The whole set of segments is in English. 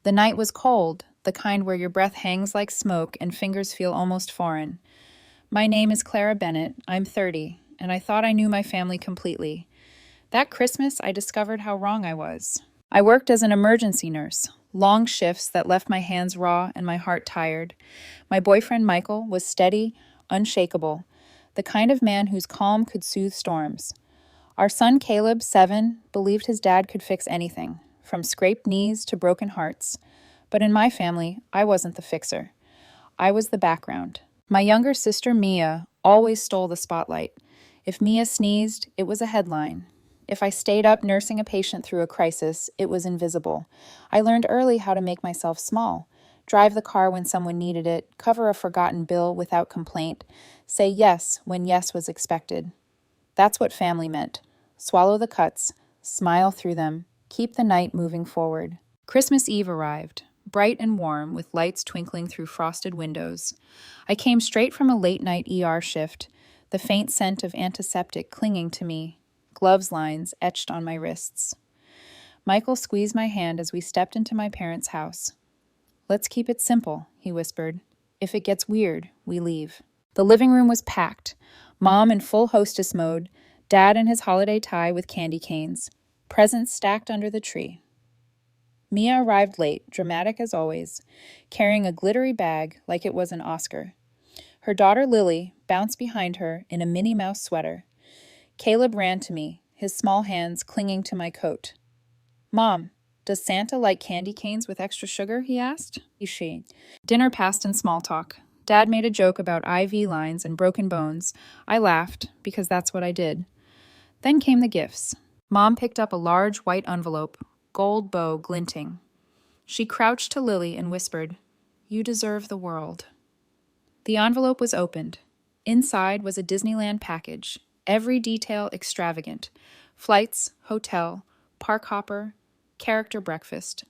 The night was cold, the kind where your breath hangs like smoke and fingers feel almost foreign. My name is Clara Bennett. I'm 30, and I thought I knew my family completely. That Christmas, I discovered how wrong I was. I worked as an emergency nurse, long shifts that left my hands raw and my heart tired. My boyfriend Michael was steady, unshakable, the kind of man whose calm could soothe storms. Our son Caleb, 7, believed his dad could fix anything, from scraped knees to broken hearts. But in my family, I wasn't the fixer. I was the background. My younger sister Mia always stole the spotlight. If Mia sneezed, it was a headline. If I stayed up nursing a patient through a crisis, it was invisible. I learned early how to make myself small. Drive the car when someone needed it, cover a forgotten bill without complaint, say yes when yes was expected. That's what family meant. Swallow the cuts, smile through them, keep the night moving forward. Christmas Eve arrived, bright and warm, with lights twinkling through frosted windows. I came straight from a late-night ER shift, the faint scent of antiseptic clinging to me, gloves lines etched on my wrists. Michael squeezed my hand as we stepped into my parents' house. "Let's keep it simple," he whispered. "If it gets weird, we leave." The living room was packed, Mom in full hostess mode, Dad in his holiday tie with candy canes, presents stacked under the tree. Mia arrived late, dramatic as always, carrying a glittery bag like it was an Oscar. Her daughter Lily bounced behind her in a Minnie Mouse sweater. Caleb ran to me, his small hands clinging to my coat. "Mom, does Santa like candy canes with extra sugar?" he asked. She. Dinner passed in small talk. Dad made a joke about IV lines and broken bones. I laughed, because that's what I did. Then came the gifts. Mom picked up a large white envelope, gold bow glinting. She crouched to Lily and whispered, "You deserve the world." The envelope was opened. Inside was a Disneyland package, every detail extravagant. Flights, hotel, park hopper, character breakfast.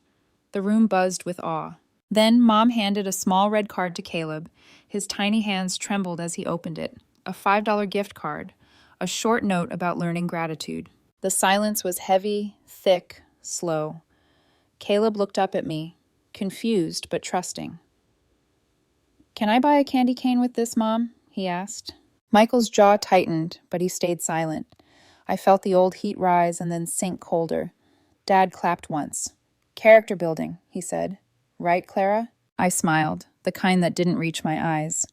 The room buzzed with awe. Then Mom handed a small red card to Caleb. His tiny hands trembled as he opened it. A $5 gift card. A short note about learning gratitude. The silence was heavy, thick, slow. Caleb looked up at me, confused but trusting. "Can I buy a candy cane with this, Mom?" he asked. Michael's jaw tightened, but he stayed silent. I felt the old heat rise and then sink colder. Dad clapped once. "Character building," he said. "Right, Clara?" I smiled, the kind that didn't reach my eyes.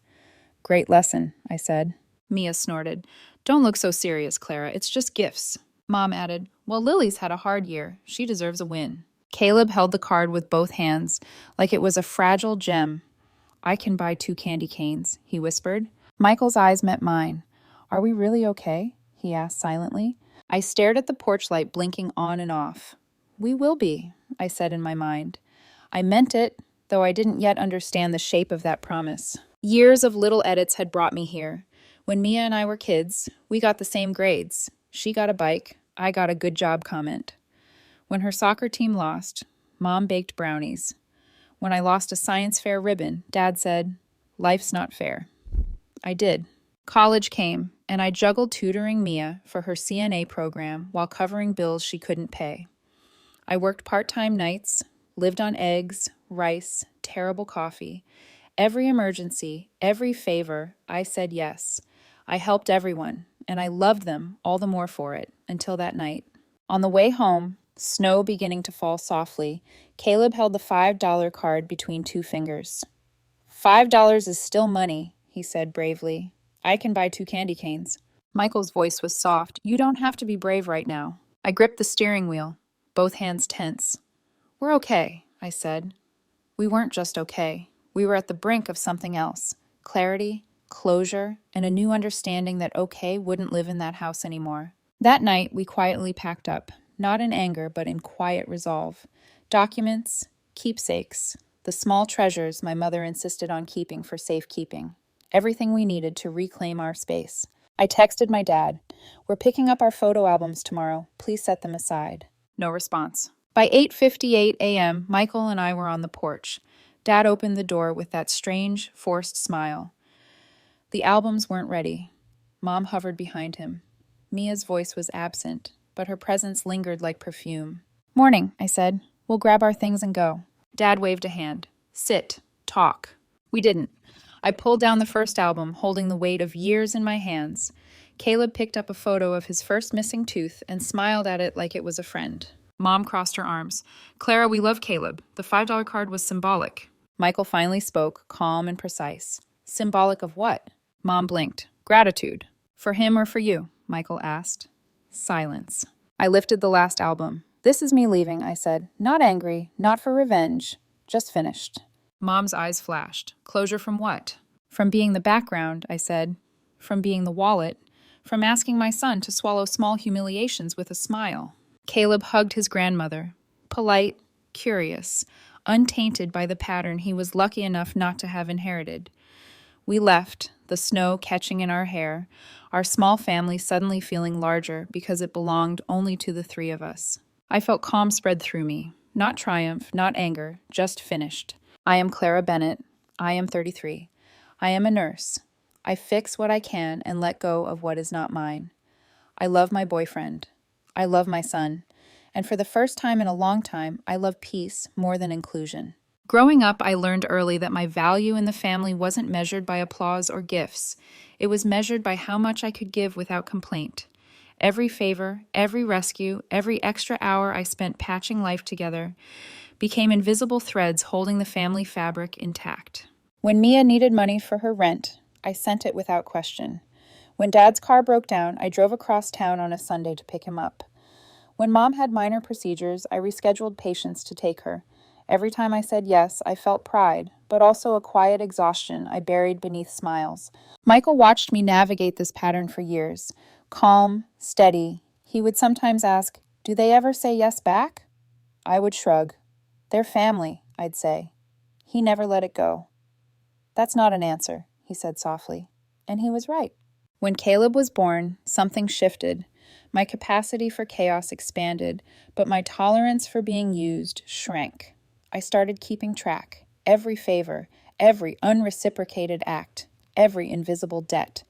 "Great lesson," I said. Mia snorted. "Don't look so serious, Clara. It's just gifts." Mom added, "Well, Lily's had a hard year. She deserves a win." Caleb held the card with both hands, like it was a fragile gem. "I can buy 2 candy canes," he whispered. Michael's eyes met mine. "Are we really okay?" he asked silently. I stared at the porch light blinking on and off. "We will be," I said in my mind. I meant it, though I didn't yet understand the shape of that promise. Years of little edits had brought me here. When Mia and I were kids, we got the same grades. She got a bike, I got a good job comment. When her soccer team lost, Mom baked brownies. When I lost a science fair ribbon, Dad said, "Life's not fair." I did. College came, and I juggled tutoring Mia for her CNA program while covering bills she couldn't pay. I worked part-time nights, lived on eggs, rice, terrible coffee. Every emergency, every favor, I said yes. I helped everyone, and I loved them all the more for it, until that night. On the way home, snow beginning to fall softly, Caleb held the $5 card between 2 fingers. $5 is still money," he said bravely. "I can buy 2 candy canes." Michael's voice was soft. "You don't have to be brave right now." I gripped the steering wheel, both hands tense. "We're okay," I said. We weren't just okay. We were at the brink of something else. Clarity, closure, and a new understanding that okay wouldn't live in that house anymore. That night, we quietly packed up, not in anger, but in quiet resolve. Documents, keepsakes, the small treasures my mother insisted on keeping for safekeeping. Everything we needed to reclaim our space. I texted my dad, "We're picking up our photo albums tomorrow. Please set them aside." No response. By 8:58 a.m., Michael and I were on the porch. Dad opened the door with that strange, forced smile. The albums weren't ready. Mom hovered behind him. Mia's voice was absent, but her presence lingered like perfume. "Morning," I said. "We'll grab our things and go." Dad waved a hand. Sit. Talk. We didn't. I pulled down the first album, holding the weight of years in my hands. Caleb picked up a photo of his first missing tooth and smiled at it like it was a friend. Mom crossed her arms. Clara, we love Caleb. The $5 card was symbolic. Michael finally spoke, calm and precise. Symbolic of what? Mom blinked. Gratitude. For him or for you? Michael asked. Silence. I lifted the last album. This is me leaving, I said. Not angry, not for revenge. Just finished. Mom's eyes flashed. Closure from what? From being the background, I said. From being the wallet. From asking my son to swallow small humiliations with a smile. Caleb hugged his grandmother. Polite, curious, untainted by the pattern he was lucky enough not to have inherited. We left, the snow catching in our hair, our small family suddenly feeling larger because it belonged only to the three of us. I felt calm spread through me. Not triumph, not anger, just finished. I am Clara Bennett. I am 33. I am a nurse. I fix what I can and let go of what is not mine. I love my boyfriend. I love my son. And for the first time in a long time, I love peace more than inclusion. Growing up, I learned early that my value in the family wasn't measured by applause or gifts. It was measured by how much I could give without complaint. Every favor, every rescue, every extra hour I spent patching life together became invisible threads holding the family fabric intact. When Mia needed money for her rent, I sent it without question. When Dad's car broke down, I drove across town on a Sunday to pick him up. When Mom had minor procedures, I rescheduled patients to take her. Every time I said yes, I felt pride, but also a quiet exhaustion I buried beneath smiles. Michael watched me navigate this pattern for years. Calm, steady, he would sometimes ask, "Do they ever say yes back?" I would shrug. "They're family," I'd say. He never let it go. "That's not an answer," he said softly. And he was right. When Caleb was born, something shifted. My capacity for chaos expanded, but my tolerance for being used shrank. I started keeping track. Every favor, every unreciprocated act, every invisible debt.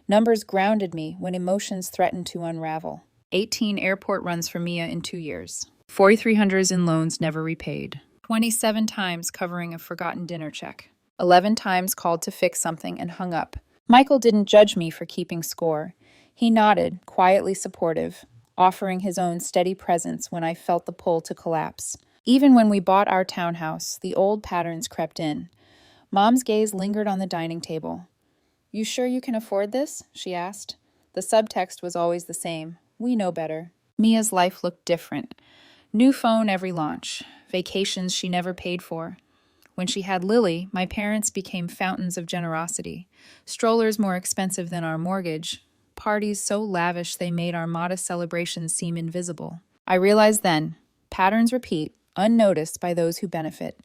Numbers grounded me when emotions threatened to unravel. 18 airport runs for Mia in 2 years. 4,300 in loans never repaid. 27 times covering a forgotten dinner check. 11 times called to fix something and hung up. Michael didn't judge me for keeping score. He nodded, quietly supportive, offering his own steady presence when I felt the pull to collapse. Even when we bought our townhouse, the old patterns crept in. Mom's gaze lingered on the dining table. "You sure you can afford this?" she asked. The subtext was always the same. We know better. Mia's life looked different. New phone every launch. Vacations she never paid for. When she had Lily, my parents became fountains of generosity. Strollers more expensive than our mortgage. Parties so lavish they made our modest celebrations seem invisible. I realized then, patterns repeat, unnoticed by those who benefit.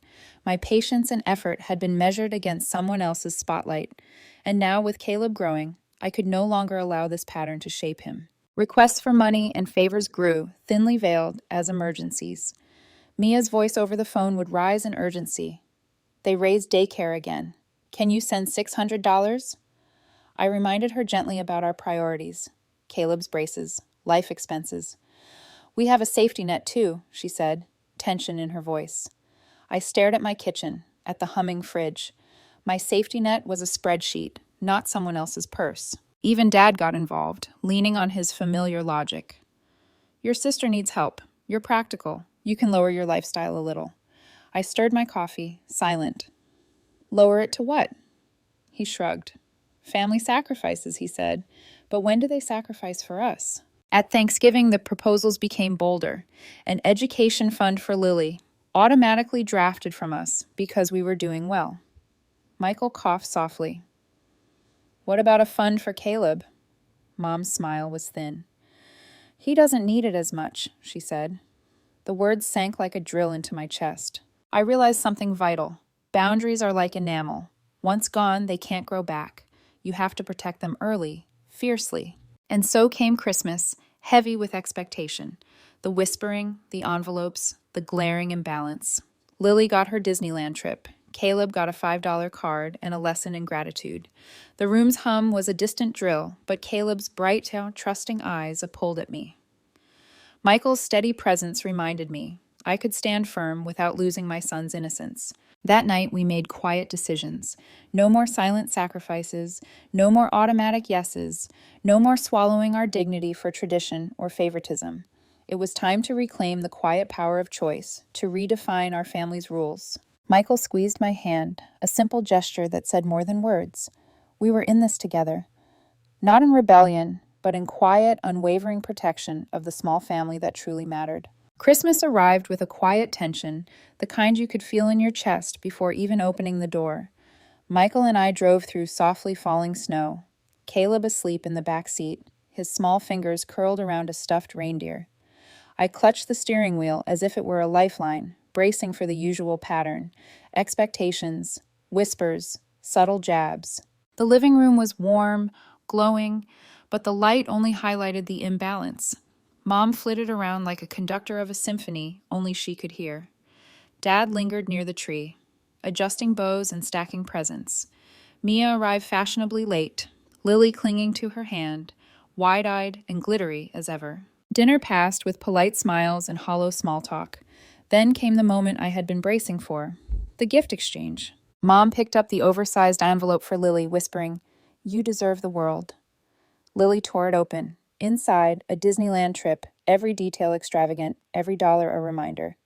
My patience and effort had been measured against someone else's spotlight, and now with Caleb growing, I could no longer allow this pattern to shape him. Requests for money and favors grew, thinly veiled as emergencies. Mia's voice over the phone would rise in urgency. They raised daycare again. "Can you send $600? I reminded her gently about our priorities. Caleb's braces, life expenses. "We have a safety net too," she said, tension in her voice. I stared at my kitchen, at the humming fridge. My safety net was a spreadsheet, not someone else's purse. Even Dad got involved, leaning on his familiar logic. "Your sister needs help. You're practical. You can lower your lifestyle a little." I stirred my coffee, silent. "Lower it to what?" He shrugged. "Family sacrifices," he said. "But when do they sacrifice for us?" At Thanksgiving, the proposals became bolder. An education fund for Lily, automatically drafted from us because we were doing well. Michael coughed softly. "What about a fund for Caleb?" Mom's smile was thin. "He doesn't need it as much," she said. The words sank like a drill into my chest. I realized something vital. Boundaries are like enamel. Once gone, they can't grow back. You have to protect them early, fiercely. And so came Christmas, heavy with expectation. The whispering, the envelopes, the glaring imbalance. Lily got her Disneyland trip. Caleb got a $5 card and a lesson in gratitude. The room's hum was a distant drill, but Caleb's bright, trusting eyes pulled at me. Michael's steady presence reminded me, I could stand firm without losing my son's innocence. That night, we made quiet decisions. No more silent sacrifices, no more automatic yeses, no more swallowing our dignity for tradition or favoritism. It was time to reclaim the quiet power of choice, to redefine our family's rules. Michael squeezed my hand, a simple gesture that said more than words. We were in this together. Not in rebellion, but in quiet, unwavering protection of the small family that truly mattered. Christmas arrived with a quiet tension, the kind you could feel in your chest before even opening the door. Michael and I drove through softly falling snow, Caleb asleep in the back seat, his small fingers curled around a stuffed reindeer. I clutched the steering wheel as if it were a lifeline, bracing for the usual pattern: expectations, whispers, subtle jabs. The living room was warm, glowing, but the light only highlighted the imbalance. Mom flitted around like a conductor of a symphony only she could hear. Dad lingered near the tree, adjusting bows and stacking presents. Mia arrived fashionably late, Lily clinging to her hand, wide-eyed and glittery as ever. Dinner passed with polite smiles and hollow small talk. Then came the moment I had been bracing for, the gift exchange. Mom picked up the oversized envelope for Lily, whispering, "You deserve the world." Lily tore it open. Inside, a Disneyland trip, every detail extravagant, every dollar a reminder.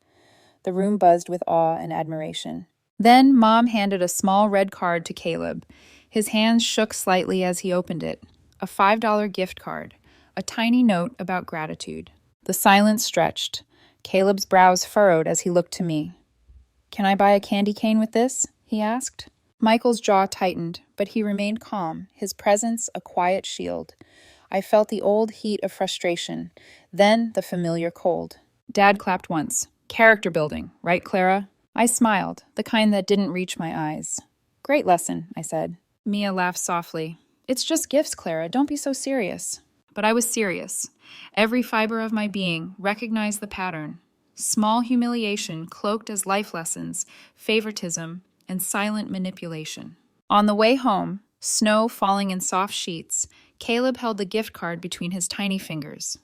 The room buzzed with awe and admiration. Then Mom handed a small red card to Caleb. His hands shook slightly as he opened it. A $5 gift card, a tiny note about gratitude. The silence stretched. Caleb's brows furrowed as he looked to me. "Can I buy a candy cane with this?" he asked. Michael's jaw tightened, but he remained calm, his presence a quiet shield. I felt the old heat of frustration, then the familiar cold. Dad clapped once. "Character building, right, Clara?" I smiled, the kind that didn't reach my eyes. "Great lesson," I said. Mia laughed softly. "It's just gifts, Clara. Don't be so serious." But I was serious. Every fiber of my being recognized the pattern. Small humiliation cloaked as life lessons, favoritism, and silent manipulation. On the way home, snow falling in soft sheets, Caleb held the gift card between his tiny fingers.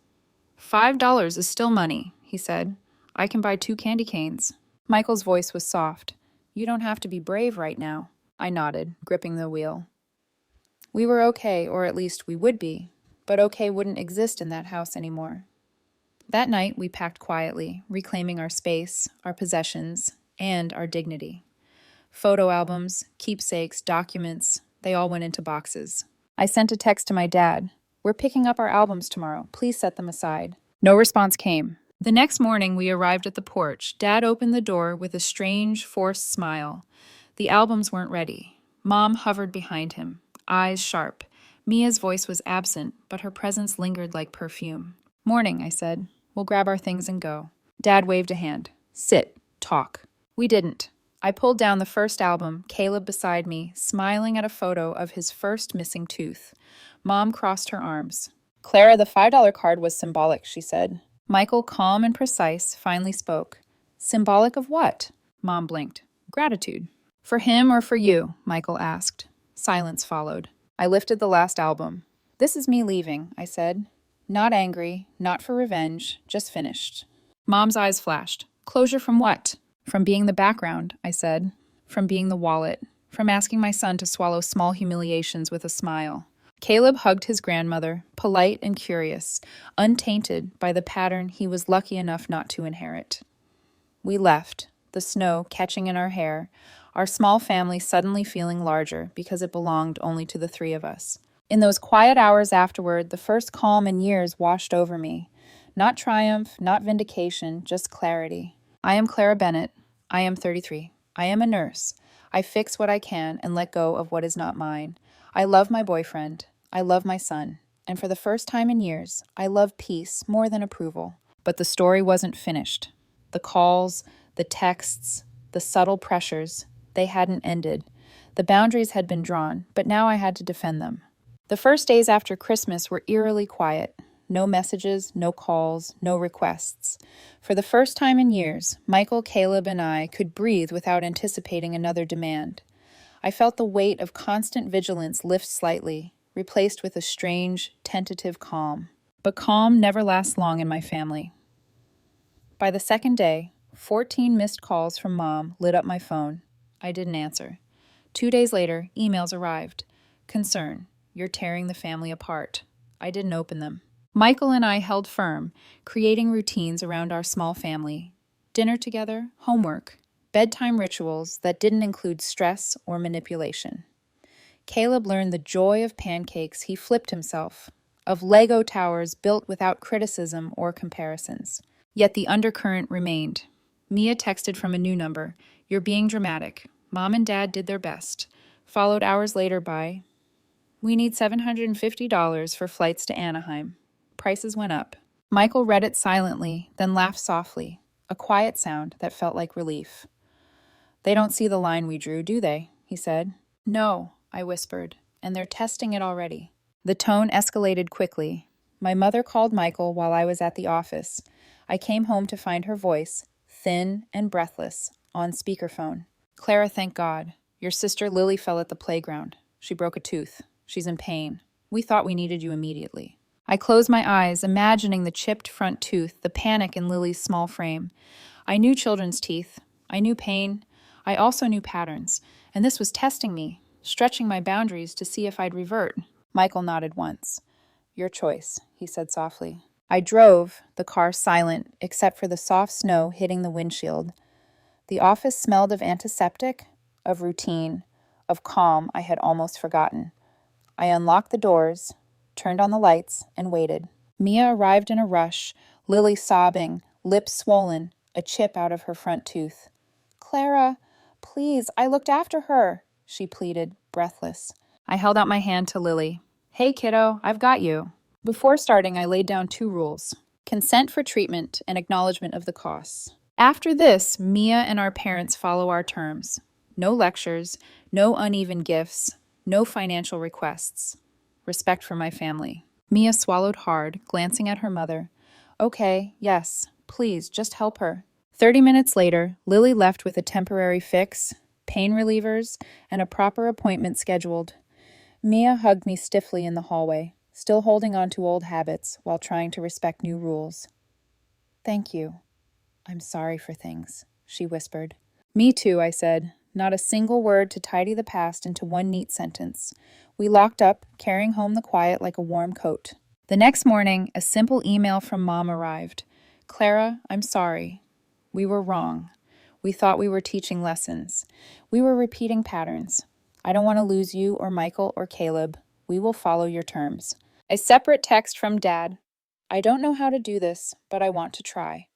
$5 is still money, he said. I can buy 2 candy canes. Michael's voice was soft. You don't have to be brave right now. I nodded, gripping the wheel. We were okay, or at least we would be, but okay wouldn't exist in that house anymore. That night, we packed quietly, reclaiming our space, our possessions, and our dignity. Photo albums, keepsakes, documents, they all went into boxes. I sent a text to my dad. We're picking up our albums tomorrow. Please set them aside. No response came. The next morning, we arrived at the porch. Dad opened the door with a strange, forced smile. The albums weren't ready. Mom hovered behind him, eyes sharp. Mia's voice was absent, but her presence lingered like perfume. Morning, I said. We'll grab our things and go. Dad waved a hand. Sit. Talk. We didn't. I pulled down the first album, Caleb beside me, smiling at a photo of his first missing tooth. Mom crossed her arms. Clara, the $5 card was symbolic, she said. Michael, calm and precise, finally spoke. Symbolic of what? Mom blinked. Gratitude. For him or for you? Michael asked. Silence followed. I lifted the last album. This is me leaving, I said. Not angry, not for revenge, just finished. Mom's eyes flashed. Closure from what? From being the background, I said. From being the wallet. From asking my son to swallow small humiliations with a smile. Caleb hugged his grandmother, polite and curious, untainted by the pattern he was lucky enough not to inherit. We left, the snow catching in our hair, our small family suddenly feeling larger because it belonged only to the 3 of us. In those quiet hours afterward, the first calm in years washed over me. Not triumph, not vindication, just clarity. I am Clara Bennett. I am 33. I am a nurse. I fix what I can and let go of what is not mine. I love my boyfriend. I love my son. And for the first time in years, I love peace more than approval. But the story wasn't finished. The calls, the texts, the subtle pressures, they hadn't ended. The boundaries had been drawn, but now I had to defend them. The first days after Christmas were eerily quiet. No messages, no calls, no requests. For the first time in years, Michael, Caleb, and I could breathe without anticipating another demand. I felt the weight of constant vigilance lift slightly, replaced with a strange, tentative calm. But calm never lasts long in my family. By the second day, 14 missed calls from Mom lit up my phone. I didn't answer. 2 days later, emails arrived. Concern. You're tearing the family apart. I didn't open them. Michael and I held firm, creating routines around our small family. Dinner together, homework, bedtime rituals that didn't include stress or manipulation. Caleb learned the joy of pancakes he flipped himself, of Lego towers built without criticism or comparisons. Yet the undercurrent remained. Mia texted from a new number, "You're being dramatic. Mom and Dad did their best," followed hours later by, "We need $750 for flights to Anaheim. Prices went up." Michael read it silently, then laughed softly, a quiet sound that felt like relief. "They don't see the line we drew, do they?" he said. "No," I whispered, "and they're testing it already." The tone escalated quickly. My mother called Michael while I was at the office. I came home to find her voice, thin and breathless, on speakerphone. "Clara, thank God. Your sister Lily fell at the playground. She broke a tooth. She's in pain. We thought we needed you immediately." I closed my eyes, imagining the chipped front tooth, the panic in Lily's small frame. I knew children's teeth. I knew pain. I also knew patterns. And this was testing me, stretching my boundaries to see if I'd revert. Michael nodded once. "Your choice," he said softly. I drove, the car silent, except for the soft snow hitting the windshield. The office smelled of antiseptic, of routine, of calm I had almost forgotten. I unlocked the doors, turned on the lights, and waited. Mia arrived in a rush, Lily sobbing, lips swollen, a chip out of her front tooth. "Clara, please, I looked after her," she pleaded, breathless. I held out my hand to Lily. "Hey, kiddo, I've got you." Before starting, I laid down 2 rules: consent for treatment and acknowledgement of the costs. After this, Mia and our parents follow our terms. No lectures, no uneven gifts, no financial requests. Respect for my family. Mia swallowed hard, glancing at her mother. "Okay, yes, please, just help her." 30 minutes later, Lily left with a temporary fix, pain relievers, and a proper appointment scheduled. Mia hugged me stiffly in the hallway, still holding on to old habits while trying to respect new rules. "Thank you. I'm sorry for things," she whispered. "Me too," I said, not a single word to tidy the past into one neat sentence. We locked up, carrying home the quiet like a warm coat. The next morning, a simple email from Mom arrived. "Clara, I'm sorry. We were wrong. We thought we were teaching lessons. We were repeating patterns. I don't want to lose you or Michael or Caleb. We will follow your terms." A separate text from Dad. "I don't know how to do this, but I want to try.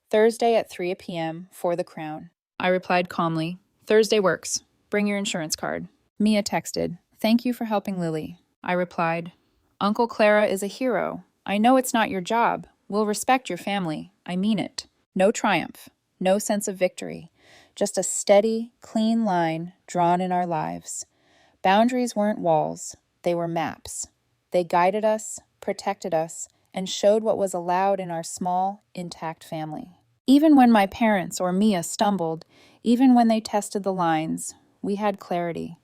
Thursday at 3 p.m. for the Crown." I replied calmly, "Thursday works. Bring your insurance card." Mia texted, "Thank you for helping Lily." I replied, "Uncle Clara is a hero. I know it's not your job. We'll respect your family. I mean it." No triumph, no sense of victory, just a steady, clean line drawn in our lives. Boundaries weren't walls, they were maps. They guided us, protected us, and showed what was allowed in our small, intact family. Even when my parents or Mia stumbled, even when they tested the lines, we had clarity.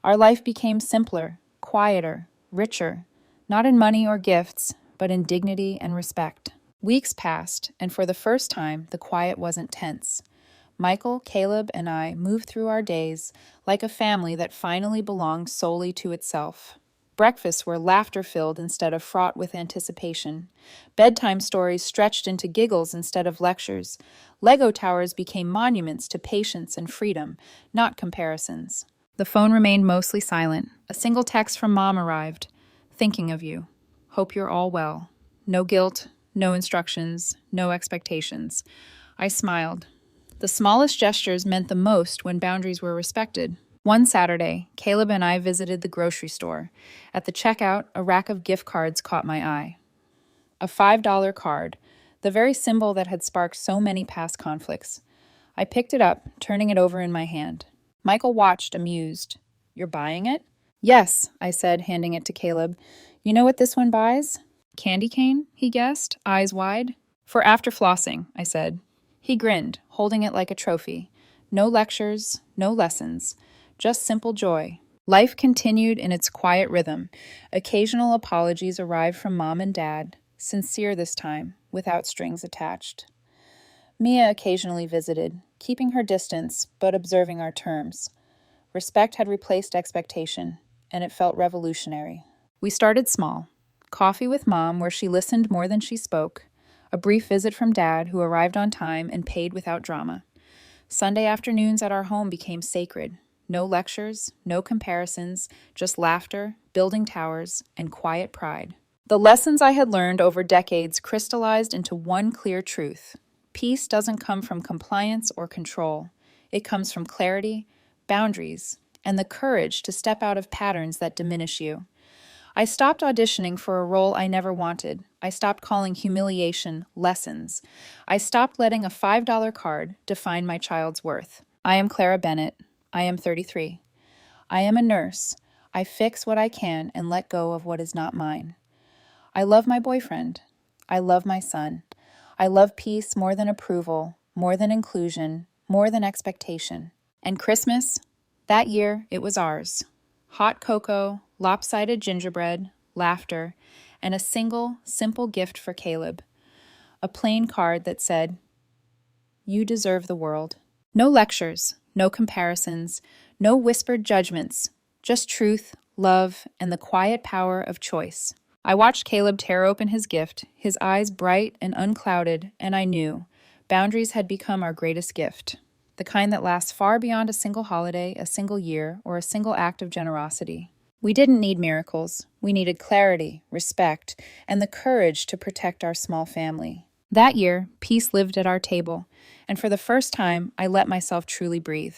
Our life became simpler, quieter, richer, not in money or gifts, but in dignity and respect. Weeks passed, and for the first time, the quiet wasn't tense. Michael, Caleb, and I moved through our days like a family that finally belonged solely to itself. Breakfasts were laughter-filled instead of fraught with anticipation. Bedtime stories stretched into giggles instead of lectures. Lego towers became monuments to patience and freedom, not comparisons. The phone remained mostly silent. A single text from Mom arrived. "Thinking of you. Hope you're all well." No guilt, no instructions, no expectations. I smiled. The smallest gestures meant the most when boundaries were respected. One Saturday, Caleb and I visited the grocery store. At the checkout, a rack of gift cards caught my eye. A $5 card, the very symbol that had sparked so many past conflicts. I picked it up, turning it over in my hand. Michael watched, amused. "You're buying it?" "Yes," I said, handing it to Caleb. "You know what this one buys?" "Candy cane?" he guessed, eyes wide. "For after flossing," I said. He grinned, holding it like a trophy. No lectures, no lessons, just simple joy. Life continued in its quiet rhythm. Occasional apologies arrived from Mom and Dad, sincere this time, without strings attached. Mia occasionally visited, keeping her distance but observing our terms. Respect had replaced expectation, and it felt revolutionary. We started small. Coffee with Mom, where she listened more than she spoke. A brief visit from Dad, who arrived on time and paid without drama. Sunday afternoons at our home became sacred. No lectures, no comparisons, just laughter, building towers, and quiet pride. The lessons I had learned over decades crystallized into one clear truth. Peace doesn't come from compliance or control. It comes from clarity, boundaries, and the courage to step out of patterns that diminish you. I stopped auditioning for a role I never wanted. I stopped calling humiliation lessons. I stopped letting a $5 card define my child's worth. I am Clara Bennett. I am 33. I am a nurse. I fix what I can and let go of what is not mine. I love my boyfriend. I love my son. I love peace more than approval, more than inclusion, more than expectation. And Christmas? That year, it was ours. Hot cocoa, lopsided gingerbread, laughter, and a single, simple gift for Caleb. A plain card that said, "You deserve the world." No lectures, no comparisons, no whispered judgments, just truth, love, and the quiet power of choice. I watched Caleb tear open his gift, his eyes bright and unclouded, and I knew boundaries had become our greatest gift. The kind that lasts far beyond a single holiday, a single year, or a single act of generosity. We didn't need miracles. We needed clarity, respect, and the courage to protect our small family. That year, peace lived at our table, and for the first time, I let myself truly breathe.